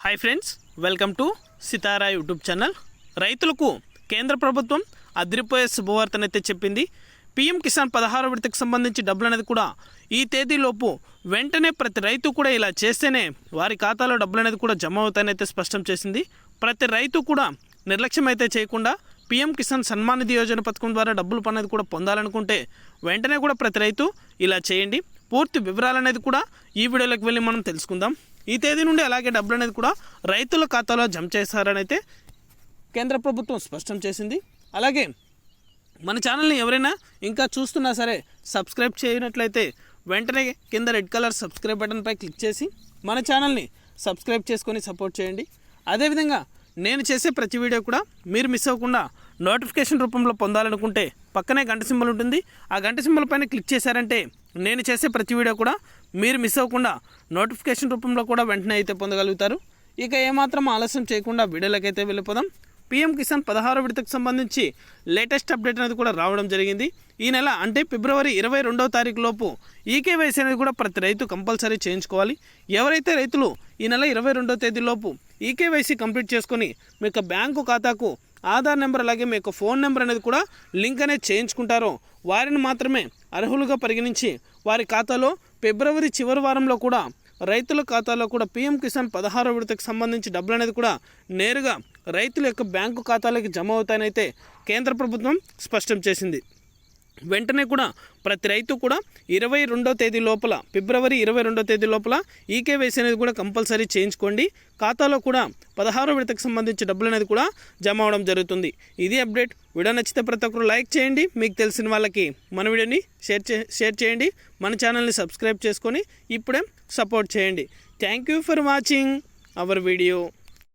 Hi friends, welcome to Sitara YouTube channel. రైతులకు కేంద్ర ప్రభుత్వం అదిరిపోయే శుభవార్తనైతే చెప్పింది. పీఎం కిసాన్ 16వ విడతకు సంబంధించి డబ్బులు అనేది కూడా ఈ తేదీలోపు వెంటనే ప్రతి రైతు కూడా ఇలా చేస్తేనే వారి ఖాతాలో డబ్బులు అనేది కూడా జమ అవుతాయనైతే స్పష్టం చేసింది. ప్రతి రైతు కూడా నిర్లక్ష్యం అయితే చేయకుండా పీఎం కిసాన్ సన్మాన్ నిధి యోజన పథకం ద్వారా డబ్బులు అనేది కూడా పొందాలనుకుంటే వెంటనే కూడా ప్రతి రైతు ఇలా చేయండి. పూర్తి వివరాలు అనేది కూడా ఈ వీడియోలోకి వెళ్ళి మనం తెలుసుకుందాం. ఈ తేదీ నుండి అలాగే డబ్బులు అనేది కూడా రైతుల ఖాతాలో జమ చేస్తారని అయితే కేంద్ర ప్రభుత్వం స్పష్టం చేసింది. అలాగే మన ఛానల్ని ఎవరైనా ఇంకా చూస్తున్నా సరే సబ్స్క్రైబ్ చేయనట్లయితే వెంటనే కింద రెడ్ కలర్ సబ్స్క్రైబ్ బటన్పై క్లిక్ చేసి మన ఛానల్ని సబ్స్క్రైబ్ చేసుకొని సపోర్ట్ చేయండి. అదేవిధంగా నేను చేసే ప్రతి వీడియో కూడా మీరు మిస్ అవ్వకుండా నోటిఫికేషన్ రూపంలో పొందాలనుకుంటే పక్కనే గంట సింబల్ ఉంటుంది. ఆ గంట సింబల్ పైన క్లిక్ చేశారంటే నేను చేసే ప్రతి వీడియో కూడా మీరు మిస్ అవ్వకుండా నోటిఫికేషన్ రూపంలో కూడా వెంటనే అయితే పొందగలుగుతారు. ఇక ఏమాత్రం ఆలస్యం చేయకుండా వీడియోలకైతే వెళ్ళిపోదాం. పీఎం కిసాన్ 16వ విడతకు సంబంధించి లేటెస్ట్ అప్డేట్ అనేది కూడా రావడం జరిగింది. ఈ నెల అంటే ఫిబ్రవరి 22వ తారీఖు లోపు ఈకేవైసీ అనేది కూడా ప్రతి రైతు కంపల్సరీ చేయించుకోవాలి. ఎవరైతే రైతులు ఈ నెల 22వ తేదీలోపు ఈకేవైసీ కంప్లీట్ చేసుకొని మీకు బ్యాంకు ఖాతాకు ఆధార్ నెంబర్ అలాగే మీకు ఫోన్ నెంబర్ అనేది కూడా లింక్ అనేది చేయించుకుంటారో వారిని మాత్రమే అర్హులుగా పరిగణించి వారి ఖాతాలో ఫిబ్రవరి చివరి వారంలో కూడా రైతుల ఖాతాలో కూడా పీఎం కిసాన్ 16వ విడతకు సంబంధించి డబ్బులు అనేది కూడా నేరుగా రైతుల యొక్క బ్యాంకు ఖాతాలోకి జమ అవుతాయనైతే కేంద్ర ప్రభుత్వం స్పష్టం చేసింది. వెంటనే కూడా ప్రతి రైతు కూడా 22వ తేదీ లోపల ఫిబ్రవరి 22వ తేదీ లోపల ఈకేవైసీ అనేది కూడా కంపల్సరీ చేయించుకోండి. ఖాతాలో కూడా 16వ విడతకు సంబంధించి డబ్బులు అనేది కూడా జమ అవడం జరుగుతుంది. ఇది అప్డేట్. వీడియో నచ్చితే ప్రతి ఒక్కరు లైక్ చేయండి. మీకు తెలిసిన వాళ్ళకి మన వీడియోని షేర్ చేయండి. మన ఛానల్ని సబ్స్క్రైబ్ చేసుకొని ఇప్పుడే సపోర్ట్ చేయండి. Thank you for watching our video.